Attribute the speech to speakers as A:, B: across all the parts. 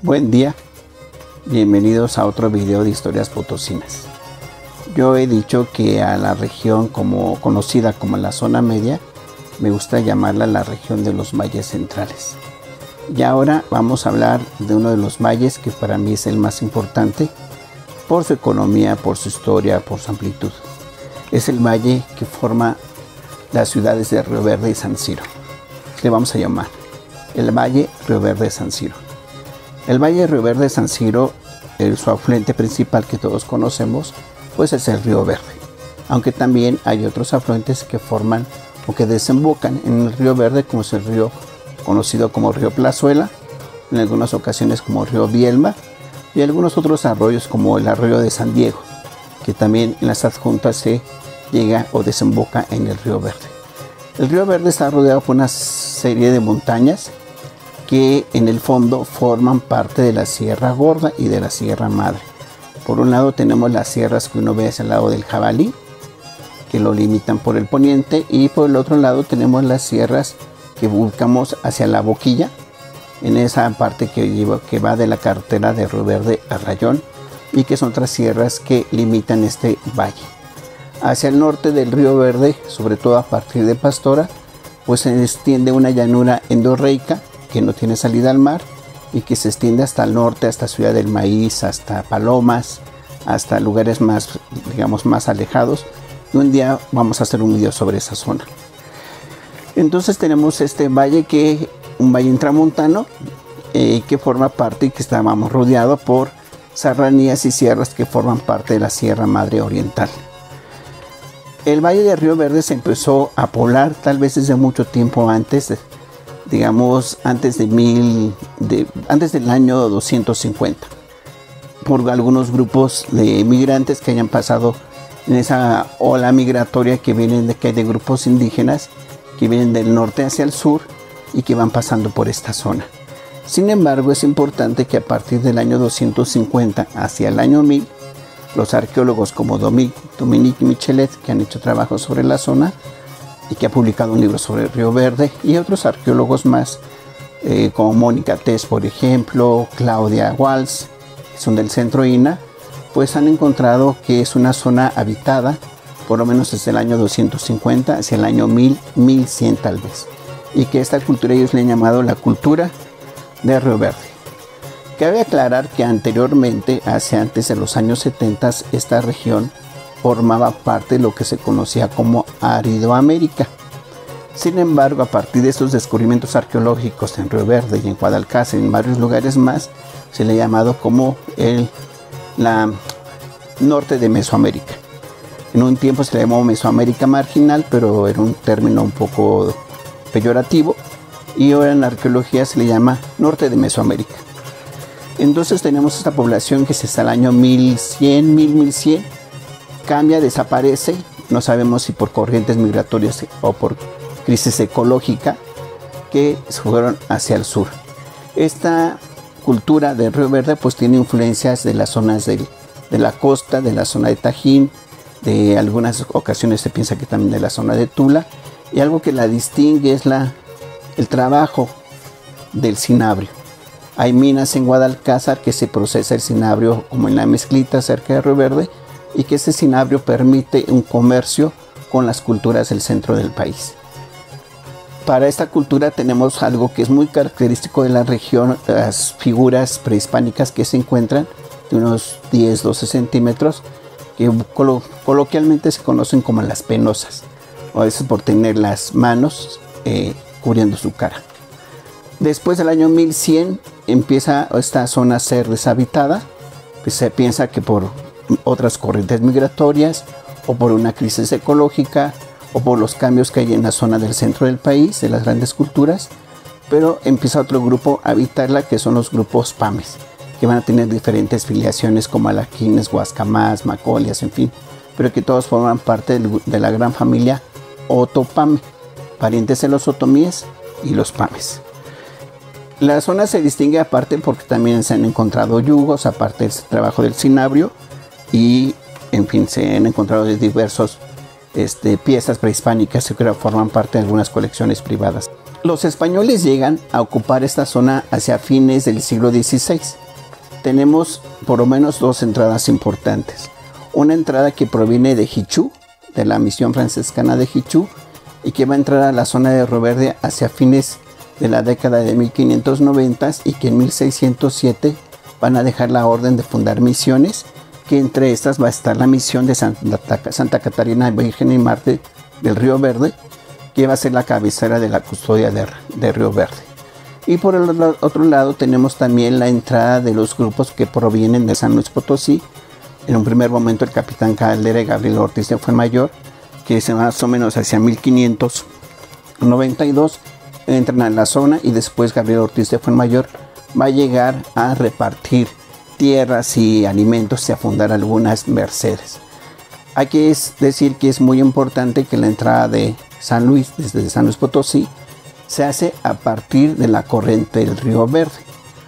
A: Buen día, bienvenidos a otro video de historias potosinas. Yo he dicho que a la región conocida como la zona media, me gusta llamarla la región de los valles centrales. Y ahora vamos a hablar de uno de los valles que para mí es el más importante por su economía, por su historia, por su amplitud. Es el valle que forma las ciudades de Río Verde y San Siro. Le vamos a llamar el Valle Río Verde San Siro. El Valle Río Verde San Siro, su afluente principal que todos conocemos, pues es el Río Verde. Aunque también hay otros afluentes que forman o que desembocan en el Río Verde, como es el río conocido como Río Plazuela, en algunas ocasiones como Río Bielma, y algunos otros arroyos como el arroyo de San Diego, que también en las adjuntas se llega o desemboca en el Río Verde. El Río Verde está rodeado por una serie de montañas que en el fondo forman parte de la Sierra Gorda y de la Sierra Madre. Por un lado tenemos las sierras que uno ve hacia el lado del Jabalí, que lo limitan por el poniente, y por el otro lado tenemos las sierras que buscamos hacia la Boquilla, en esa parte que va de la carretera de Río Verde a Rayón, y que son otras sierras que limitan este valle. Hacia el norte del Río Verde, sobre todo a partir de Pastora, pues se extiende una llanura endorreica que no tiene salida al mar y que se extiende hasta el norte, hasta Ciudad del Maíz, hasta Palomas, hasta lugares más, digamos, más alejados. Y un día vamos a hacer un video sobre esa zona. Entonces tenemos este valle un valle intramontano que forma parte y que estábamos rodeado por serranías y sierras que forman parte de la Sierra Madre Oriental. El Valle de Río Verde se empezó a poblar tal vez desde mucho tiempo antes, digamos antes del año 250, por algunos grupos de migrantes que hayan pasado en esa ola migratoria que vienen de grupos indígenas que vienen del norte hacia el sur y que van pasando por esta zona. Sin embargo, es importante que a partir del año 250 hacia el año 1000, los arqueólogos como Dominique Michelet, que han hecho trabajos sobre la zona y que ha publicado un libro sobre el Río Verde, y otros arqueólogos más, como Mónica Tess, por ejemplo, Claudia Walsh, que son del centro INA, pues han encontrado que es una zona habitada, por lo menos desde el año 250 hacia el año 1000, 1100 tal vez, y que esta cultura ellos le han llamado la cultura de Río Verde. Cabe aclarar que anteriormente, antes de los años 70, esta región formaba parte de lo que se conocía como Aridoamérica. Sin embargo, a partir de estos descubrimientos arqueológicos en Río Verde y en Guadalcázar y en varios lugares más, se le ha llamado como la norte de Mesoamérica. En un tiempo se le llamó Mesoamérica marginal, pero era un término un poco peyorativo, y ahora en la arqueología se le llama norte de Mesoamérica. Entonces tenemos esta población que hasta el año 1100, 1100, cambia, desaparece, no sabemos si por corrientes migratorias o por crisis ecológica, que se fueron hacia el sur. Esta cultura de Río Verde pues tiene influencias de las zonas de la costa, de la zona de Tajín, de algunas ocasiones se piensa que también de la zona de Tula, y algo que la distingue es el trabajo del cinabrio. Hay minas en Guadalcázar que se procesa el cinabrio como en la Mezclita cerca de Río Verde, y que ese cinabrio permite un comercio con las culturas del centro del país. Para esta cultura tenemos algo que es muy característico de la región, las figuras prehispánicas que se encuentran de unos 10-12 centímetros, que coloquialmente se conocen como las penosas, o a veces por tener las manos cubriendo su cara. Después del año 1100 empieza esta zona a ser deshabitada, pues se piensa que por otras corrientes migratorias o por una crisis ecológica o por los cambios que hay en la zona del centro del país, de las grandes culturas, pero empieza otro grupo a habitarla, que son los grupos Pames, que van a tener diferentes filiaciones como Alaquines, Guascamás, Macolias, en fin, pero que todos forman parte de la gran familia Otopame, parientes de los otomíes y los Pames. La zona se distingue aparte porque también se han encontrado yugos, aparte del trabajo del cinabrio, y en fin se han encontrado diversos piezas prehispánicas que forman parte de algunas colecciones privadas. Los españoles llegan a ocupar esta zona hacia fines del siglo XVI. Tenemos por lo menos dos entradas importantes. Una entrada que proviene de Jichú, de la misión franciscana de Jichú, y que va a entrar a la zona de Río Verde hacia fines de la década de 1590 y que en 1607 van a dejar la orden de fundar misiones, que entre estas va a estar la misión de Santa Catarina Virgen y Mártir del Río Verde, que va a ser la cabecera de la custodia de Río Verde. Y por el otro lado tenemos también la entrada de los grupos que provienen de San Luis Potosí. En un primer momento el capitán Caldera y Gabriel Ortiz de Fuenmayor, que es más o menos hacia 1592, entran a la zona, y después Gabriel Ortiz de Fuenmayor va a llegar a repartir tierras y alimentos y a fundar algunas mercedes. Hay que decir que es muy importante que la entrada de San Luis, desde San Luis Potosí, se hace a partir de la corriente del Río Verde,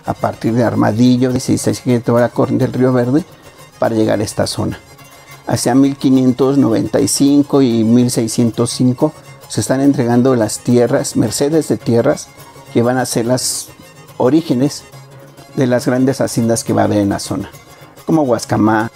A: a partir de Armadillo, se sigue toda la corriente del Río Verde para llegar a esta zona. Hacia 1595 y 1605 se están entregando las tierras, mercedes de tierras, que van a ser las orígenes de las grandes haciendas que va a haber en la zona, como Huascamá,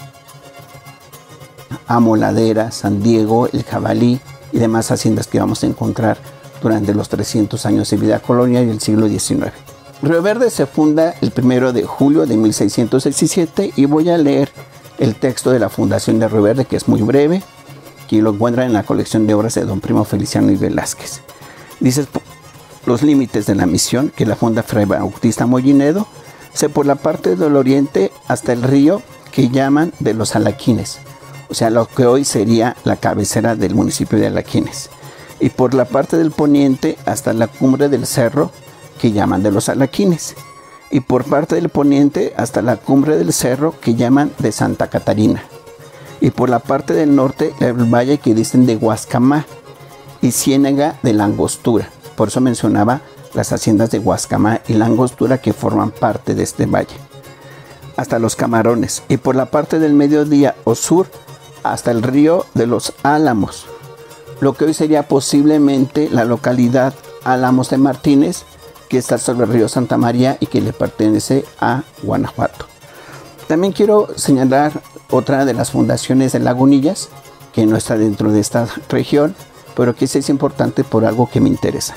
A: Amoladera, San Diego, El Jabalí y demás haciendas que vamos a encontrar durante los 300 años de vida colonial y el siglo XIX. Río Verde se funda el 1 de julio de 1617 y voy a leer el texto de la fundación de Río Verde, que es muy breve, que lo encuentran en la colección de obras de don Primo Feliciano y Velázquez. Dice: los límites de la misión, que la funda Fray Bautista Mollinedo, se por la parte del oriente hasta el río que llaman de los Alaquines, o sea, lo que hoy sería la cabecera del municipio de Alaquines, y por la parte del poniente hasta la cumbre del cerro que llaman de los Alaquines, y por parte del poniente hasta la cumbre del cerro que llaman de Santa Catarina, y por la parte del norte el valle que dicen de Huascamá y Ciénaga de la Angostura. Por eso mencionaba las haciendas de Huascamá y la Angostura, que forman parte de este valle, hasta los Camarones, y por la parte del mediodía o sur hasta el río de los Álamos, lo que hoy sería posiblemente la localidad Álamos de Martínez, que está sobre el río Santa María y que le pertenece a Guanajuato. También quiero señalar otra de las fundaciones de Lagunillas, que no está dentro de esta región, pero que sí es importante por algo que me interesa.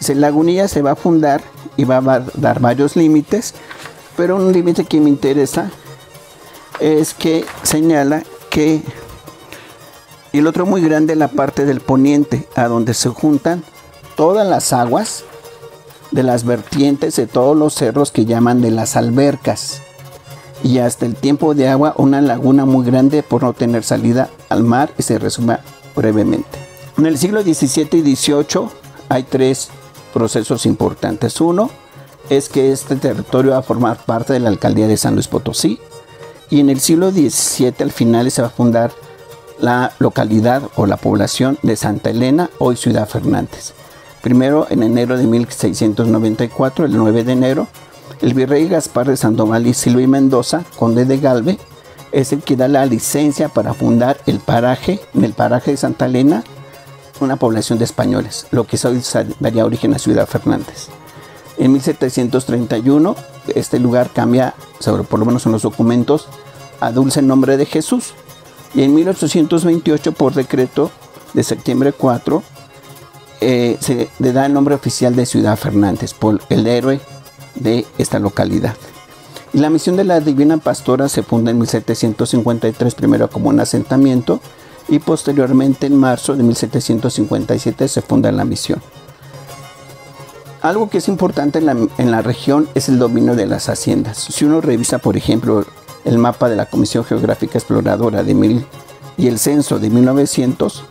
A: Lagunillas se va a fundar y va a dar varios límites, pero un límite que me interesa es que señala que el otro muy grande es la parte del poniente, a donde se juntan todas las aguas de las vertientes de todos los cerros que llaman de las albercas, y hasta el tiempo de agua una laguna muy grande por no tener salida al mar, y se resuma brevemente. En el siglo XVII y XVIII hay tres procesos importantes. Uno es que este territorio va a formar parte de la alcaldía de San Luis Potosí, y en el siglo XVII al final se va a fundar la localidad o la población de Santa Elena, hoy Ciudad Fernández. Primero, en enero de 1694, el 9 de enero, el virrey Gaspar de Sandoval y Silva y Mendoza, conde de Galve, es el que da la licencia para fundar en el paraje de Santa Elena, una población de españoles, lo que hoy daría origen a Ciudad Fernández. En 1731, este lugar cambia, por lo menos en los documentos, a Dulce Nombre de Jesús. Y en 1828, por decreto de septiembre 4, se le da el nombre oficial de Ciudad Fernández por el héroe de esta localidad. Y la misión de la Divina Pastora se funda en 1753, primero como un asentamiento, y posteriormente en marzo de 1757 se funda la misión. Algo que es importante en la región es el dominio de las haciendas. Si uno revisa, por ejemplo, el mapa de la Comisión Geográfica Exploradora y el censo de 1900,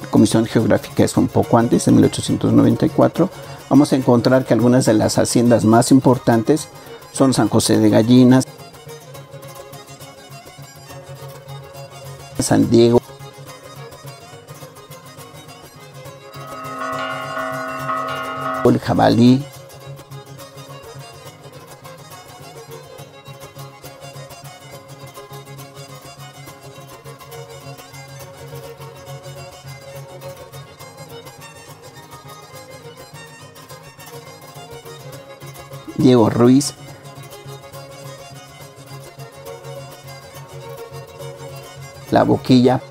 A: la Comisión Geográfica es un poco antes, de 1894, vamos a encontrar que algunas de las haciendas más importantes son San José de Gallinas, San Diego, El Jabalí, Diego Ruiz, La Boquilla,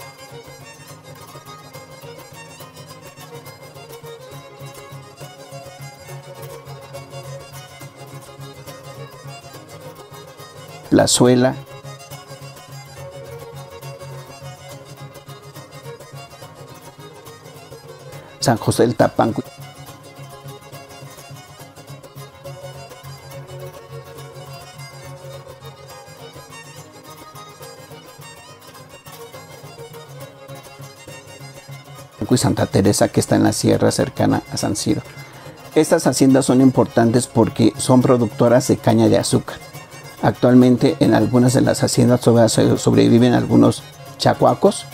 A: Plazuela, San José del Tapanco, y Santa Teresa, que está en la sierra cercana a San Siro. Estas haciendas son importantes porque son productoras de caña de azúcar. Actualmente en algunas de las haciendas sobreviven algunos chacuacos,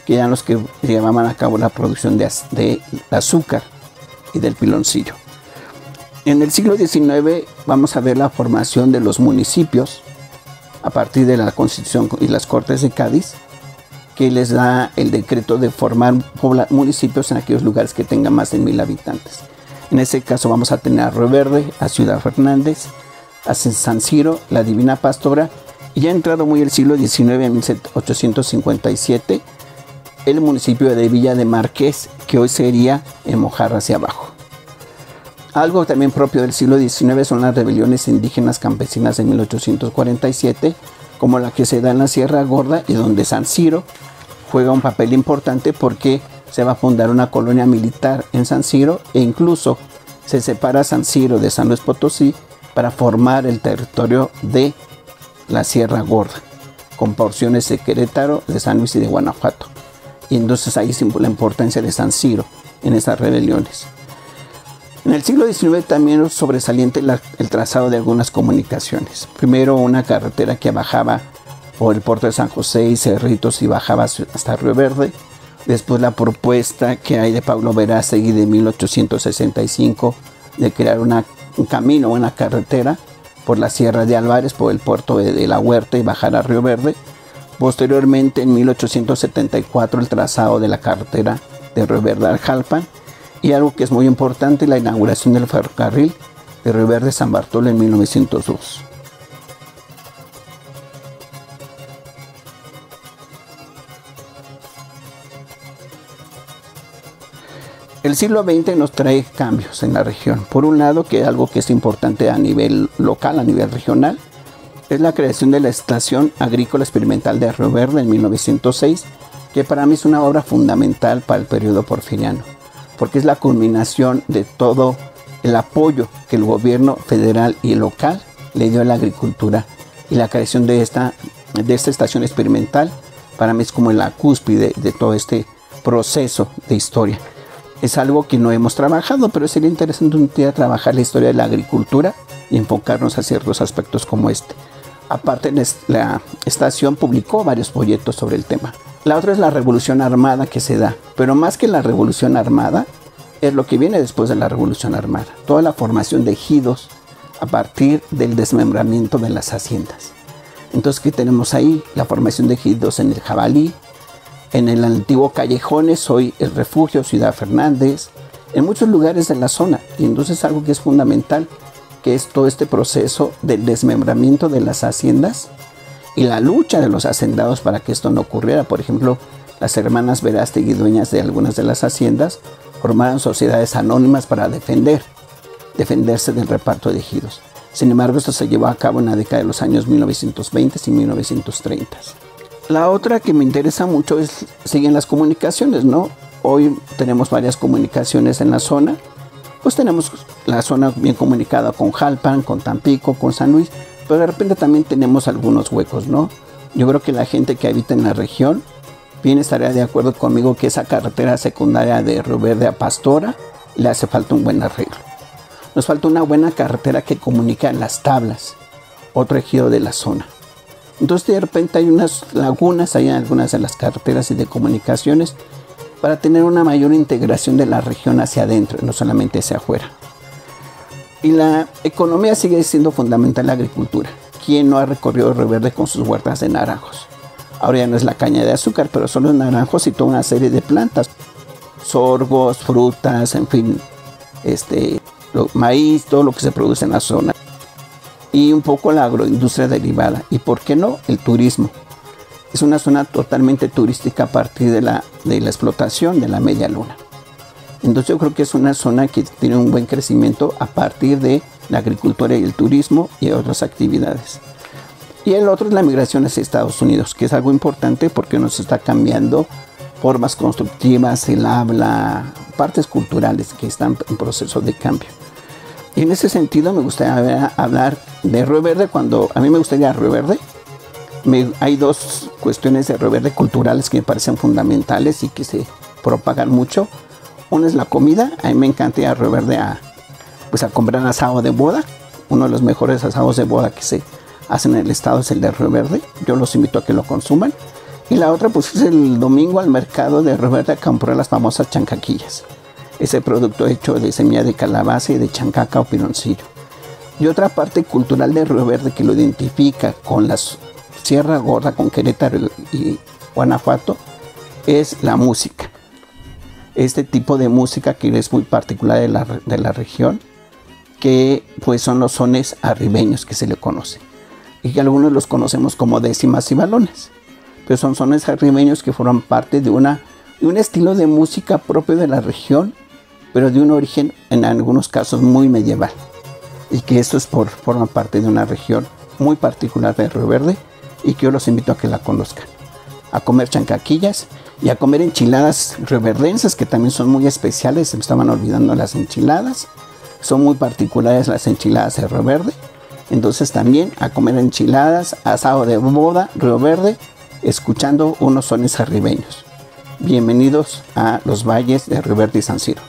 A: que eran los que llevaban a cabo la producción de azúcar y del piloncillo. En el siglo XIX vamos a ver la formación de los municipios a partir de la Constitución y las Cortes de Cádiz, que les da el decreto de formar municipios en aquellos lugares que tengan más de 1000 habitantes. En ese caso vamos a tener a Río Verde, a Ciudad Fernández, a San Siro, la Divina Pastora, y ya entrado muy el siglo XIX, en 1857, el municipio de Villa de Márquez, que hoy sería en Mojarra hacia abajo. Algo también propio del siglo XIX son las rebeliones indígenas campesinas de 1847, como la que se da en la Sierra Gorda, y donde San Siro juega un papel importante porque se va a fundar una colonia militar en San Siro, e incluso se separa San Siro de San Luis Potosí para formar el territorio de la Sierra Gorda, con porciones de Querétaro, de San Luis y de Guanajuato. Y entonces ahí se la importancia de San Siro en esas rebeliones. En el siglo XIX también es sobresaliente el trazado de algunas comunicaciones. Primero, una carretera que bajaba por el puerto de San José y Cerritos y bajaba hasta Río Verde. Después la propuesta que hay de Pablo Verástegui de 1865 de crear un camino, una carretera por la Sierra de Álvarez, por el puerto de La Huerta y bajar a Río Verde. Posteriormente, en 1874, el trazado de la carretera de Río Verde a Jalpan. Y algo que es muy importante, la inauguración del ferrocarril de Río Verde San Bartolo en 1902. El siglo XX nos trae cambios en la región. Por un lado, que algo que es importante a nivel local, a nivel regional, es la creación de la Estación Agrícola Experimental de Río Verde en 1906, que para mí es una obra fundamental para el periodo porfiriano, porque es la culminación de todo el apoyo que el gobierno federal y local le dio a la agricultura, y la creación de esta estación experimental para mí es como la cúspide de todo este proceso de historia. Es algo que no hemos trabajado, pero sería interesante un día trabajar la historia de la agricultura y enfocarnos a ciertos aspectos como este. Aparte, la estación publicó varios folletos sobre el tema. La otra es la Revolución Armada que se da, pero más que la Revolución Armada, es lo que viene después de la Revolución Armada. Toda la formación de ejidos a partir del desmembramiento de las haciendas. Entonces, ¿qué tenemos ahí? La formación de ejidos en el Jabalí, en el antiguo Callejones, hoy el Refugio, Ciudad Fernández, en muchos lugares de la zona. Y entonces algo que es fundamental, que es todo este proceso del desmembramiento de las haciendas y la lucha de los hacendados para que esto no ocurriera. Por ejemplo, las hermanas Verástegui, dueñas de algunas de las haciendas, formaron sociedades anónimas para defenderse del reparto de ejidos. Sin embargo, esto se llevó a cabo en la década de los años 1920 y 1930. La otra que me interesa mucho siguen las comunicaciones, ¿no? Hoy tenemos varias comunicaciones en la zona. Pues tenemos la zona bien comunicada con Jalpan, con Tampico, con San Luis, pero de repente también tenemos algunos huecos, ¿no? Yo creo que la gente que habita en la región bien estaría de acuerdo conmigo que esa carretera secundaria de Río Verde a Pastora le hace falta un buen arreglo. Nos falta una buena carretera que comunique a Las Tablas, otro ejido de la zona. Entonces de repente hay unas lagunas ahí en algunas de las carreteras y de comunicaciones para tener una mayor integración de la región hacia adentro, no solamente hacia afuera. Y la economía sigue siendo fundamental la agricultura. ¿Quién no ha recorrido Río Verde con sus huertas de naranjos? Ahora ya no es la caña de azúcar, pero son los naranjos y toda una serie de plantas. Sorgos, frutas, en fin, maíz, todo lo que se produce en la zona. y un poco la agroindustria derivada. Y por qué no, el turismo. Es una zona totalmente turística a partir de la explotación de la media luna. Entonces yo creo que es una zona que tiene un buen crecimiento a partir de la agricultura y el turismo y otras actividades. Y el otro es la migración hacia Estados Unidos, que es algo importante porque nos está cambiando formas constructivas, el habla, partes culturales que están en proceso de cambio. Y en ese sentido me gustaría hablar de Río Verde. Cuando a mí me gustaría Río Verde, hay dos cuestiones de Río Verde culturales que me parecen fundamentales y que se propagan mucho. Una es la comida. A mí me encanta ir a Río Verde a comprar asado de boda. Uno de los mejores asados de boda que se hacen en el estado es el de Río Verde. Yo los invito a que lo consuman. Y la otra pues es el domingo al mercado de Río Verde a comprar las famosas chancaquillas. Ese producto hecho de semilla de calabaza y de chancaca o piloncillo. Y otra parte cultural de Río Verde que lo identifica con la Sierra Gorda, con Querétaro y Guanajuato, es la música. Este tipo de música que es muy particular de la región, que pues son los sones arribeños que se le conoce. Y que algunos los conocemos como décimas y balones. Pero son sones arribeños que forman parte de un estilo de música propio de la región, pero de un origen en algunos casos muy medieval. Y que esto forma parte de una región muy particular de Río Verde y que yo los invito a que la conozcan. A comer chancaquillas y a comer enchiladas rioverdenses que también son muy especiales. Se me estaban olvidando las enchiladas. Son muy particulares las enchiladas de Río Verde. Entonces también a comer enchiladas, asado de boda, Río Verde, escuchando unos sones arribeños. Bienvenidos a los valles de Río Verde y San Ciro.